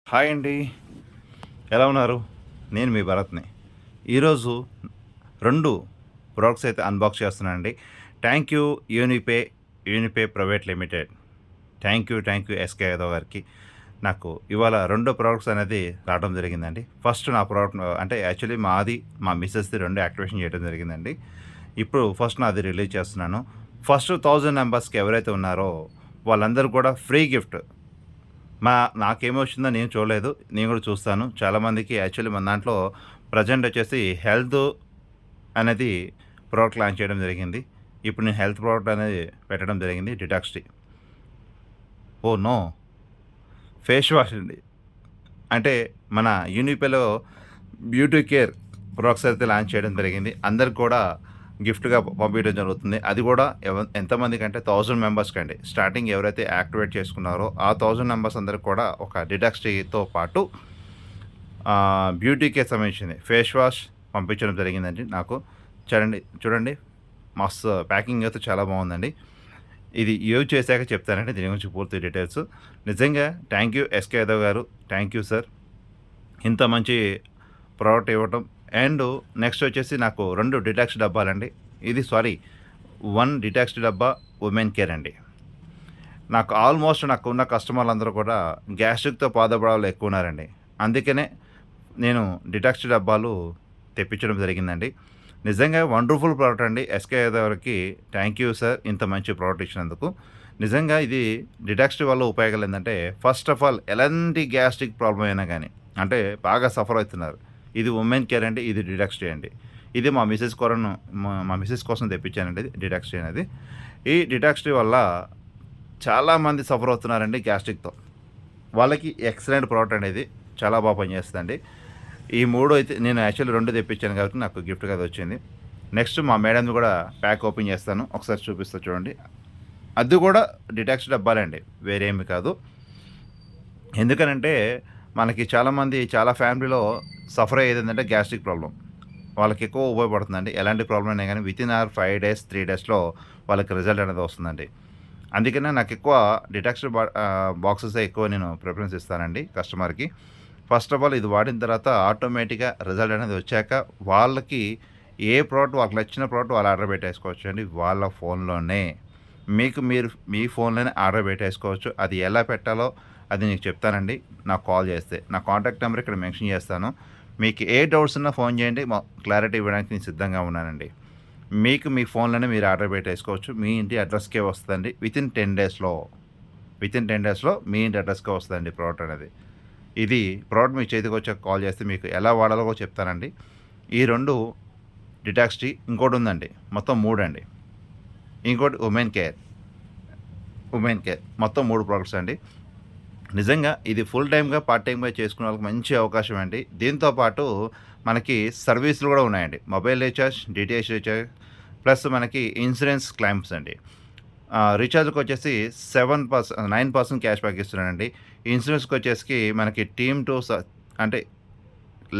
Hi అండి. ఎలా ఉన్నారు? నేను మీ భరత్‌ని. ఈరోజు 2 ప్రొడక్ట్స్ అయితే అన్బాక్స్ చేస్తున్నానండి. Thank you Unipay private limited. Thank you S K Yadav గారికి. నాకు ఇవాళ 2 ప్రొడక్ట్స్ అనేది రావడం జరిగిందండి. ఫస్ట్ నా ప్రొడక్ట్ అంటే యాక్చువల్లీ మా మిసెస్‌ది 2 యాక్టివేషన్ చేయడం జరిగిందండి. ఇప్పుడు ఫస్ట్ నాది రిలీజ్ చేస్తున్నాను. ఫస్ట్ 1000 మెంబర్స్‌కి ఎవరైతే ఉన్నారో వాళ్ళందరూ కూడా ఫ్రీ గిఫ్ట్. నాకేమొచ్చిందో నేను చూడలేదు. నేను గూడా చూస్తాను. చాలామందికి యాక్చువల్లీ మన దాంట్లో ప్రెజెంట్ వచ్చేసి హెల్త్ అనేది ప్రోడక్ట్ లాంచ్ చేయడం జరిగింది. ఇప్పుడు నేను హెల్త్ ప్రోడక్ట్ అనేది పెట్టడం జరిగింది. Detox tea. Oh! No! Face wash అండి. అంటే మన యూనిపేలో బ్యూటీ కేర్ ప్రొడక్ట్స్ అయితే లాంచ్ చేయడం జరిగింది. అందరికి కూడా గిఫ్ట్‌గా పంపియడం జరుగుతుంది. అది కూడా ఎంతమందికంటే 1000 మెంబర్స్‌కండి. స్టార్టింగ్ ఎవరైతే యాక్టివేట్ చేసుకున్నారో ఆ 1000 మెంబర్స్ అందరికి కూడా ఒక డిటాక్స్ టీతో పాటు బ్యూటీ కేర్ సంబంధించింది ఫేస్ వాష్ పంపించడం జరిగిందండి నాకు. చూడండి మస్తు ప్యాకింగ్ అయితే చాలా బాగుందండి. ఇది యూజ్ చేశాక చెప్తానండి దీని గురించి పూర్తి డీటెయిల్స్. నిజంగా థ్యాంక్ యూ ఎస్‌కే యాదవ్ గారు. Thank you sir. ఇంత మంచి ప్రోడక్ట్ ఇవ్వటం. అండ్ నెక్స్ట్ వచ్చేసి నాకు 2 డిటాక్స్ డబ్బాలండి. 1 డిటాక్స్ డబ్బా ఉమెన్ కేర్ అండి. నాకున్న కస్టమర్లందరూ కూడా గ్యాస్ట్రిక్‌తో బాధపడే ఎక్కువ ఉన్నారండి. అందుకనే నేను డిటాక్స్ డబ్బాలు తెప్పించడం జరిగిందండి. నిజంగా వండర్‌ఫుల్ ప్రోడక్ట్ అండి. ఎస్‌కే యాదవ్ గారికి థ్యాంక్ యూ సార్. ఇంత మంచి ప్రోడక్ట్ ఇచ్చినందుకు. నిజంగా ఇది డిటాక్స్ వల్ల ఉపయోగాలు ఏందంటే, ఫస్ట్ ఆఫ్ ఆల్ ఎలాంటి గ్యాస్ట్రిక్ ప్రాబ్లమ్ అయినా గానీ, అంటే బాగా సఫర్ అవుతున్నారు. ఇది ఉమెన్ కేర్ అండి. ఇది డిటాక్స్ టీ అండి. ఇది మా మిసెస్ కోసం తెప్పించానండి డిటాక్స్ టీ అనేది. ఈ డిటాక్స్ టీ వల్ల చాలామంది సఫర్ అవుతున్నారండి గ్యాస్ట్రిక్‌తో. వాళ్ళకి ఎక్సలెంట్ ప్రోడక్ట్ అనేది చాలా బాగా పనిచేస్తదండి. ఈ 3 అయితే నేను యాక్చువల్లీ 2 తెప్పించాను కాబట్టి నాకు గిఫ్ట్‌గా అదొచ్చింది. నెక్స్ట్ మా మేడంది కూడా ప్యాక్ ఓపెన్ చేస్తాను. ఒకసారి చూపిస్తా చూడండి. అది కూడా డిటాక్స్ డబ్బాలండి. వేరేమి కాదు. ఎందుకనంటే మనకి చాలామంది చాలా ఫ్యామిలీలో సఫర్ అయ్యేదేంటంటే గ్యాస్ట్రిక్ ప్రాబ్లమ్. వాళ్ళకి ఎక్కువ ఉపయోగపడుతుందండి. ఎలాంటి ప్రాబ్లమ్ అయినా గానీ వితిన్ 5 డేస్, 3 డేస్‌లో వాళ్ళకి రిజల్ట్ అనేది వస్తుందండి. అందుకనే నాకెక్కువ బాక్సెసే ఎక్కువ నేను ప్రిఫరెన్స్ ఇస్తానండి కస్టమర్‌కి. ఫస్ట్ ఆఫ్ ఆల్ ఇది వాడిన తర్వాత ఆటోమేటిక్‌గా రిజల్ట్ అనేది వచ్చాక వాళ్ళకి ఏ ప్రోడక్ట్ వాళ్ళకి నచ్చిన ప్రోడక్ట్ వాళ్ళు ఆర్డర్ పెట్టేసుకోవచ్చండి వాళ్ళ ఫోన్‌లోనే. మీరు మీ ఫోన్‌లోనే ఆర్డర్ పెట్టేసుకోవచ్చు. అది ఎలా పెట్టాలో అది నీకు చెప్తానండి నాకు కాల్ చేస్తే. నా కాంటాక్ట్ నెంబర్ ఇక్కడ మెన్షన్ చేస్తాను. మీకు ఏ డౌట్స్ ఉన్నా ఫోన్ చేయండి. క్లారిటీ ఇవ్వడానికి నేను సిద్ధంగా ఉన్నానండి. మీ ఫోన్‌లోనే మీరు ఆర్డర్ పెట్టేసుకోవచ్చు. మీ ఇంటి అడ్రస్‌కే వస్తదండి. వితిన్ 10 డేస్‌లో మీ ఇంటి అడ్రస్‌కే వస్తదండి ప్రోడక్ట్ అనేది. ఇది ప్రోడక్ట్ మీ చేతికొచ్చాక కాల్ చేస్తే మీకు ఎలా వాడాలో కూడా చెప్తానండి. ఈ 2 డిటాక్స్ టీ ఇంకోటుందండి. మొత్తం 3 అండి. ఇంకోటి ఉమెన్ కేర్ మొత్తం 3 ప్రొడక్ట్స్ అండి. నిజంగా ఇది ఫుల్ టైమ్‌గా, పార్ట్ టైమ్‌గా చేసుకునే వాళ్ళకి మంచి అవకాశం అండి. దీంతో పాటు మనకి సర్వీసులు కూడా ఉన్నాయండి. Mobile recharge, DTH recharge plus మనకి ఇన్సూరెన్స్ క్లెయిమ్స్ అండి. రీచార్జ్‌కొచ్చేసి 9% క్యాష్ బ్యాక్ ఇస్తున్నానండి. ఇన్సూరెన్స్‌కొచ్చేసి మనకి టీమ్ టు అంటే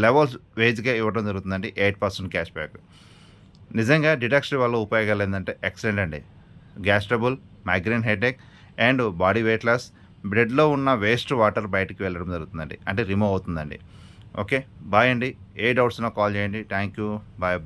లెవెల్స్ వైస్‌గా ఇవ్వడం జరుగుతుందండి. 8% క్యాష్ బ్యాక్. నిజంగా డిటాక్స్ వల్ల ఉపయోగాలు ఏందంటే ఎక్సలెంట్ అండి. Gas trouble, migraine headache and body weight loss, బ్లడ్‌లో ఉన్న వేస్ట్ వాటర్ బయటికి వెళ్ళడం జరుగుతుందండి. అంటే రిమూవ్ అవుతుందండి. ఓకే. బాయ్ అండి. ఏ డౌట్స్ ఉన్నా కాల్ చేయండి. Thank you. బాయ్.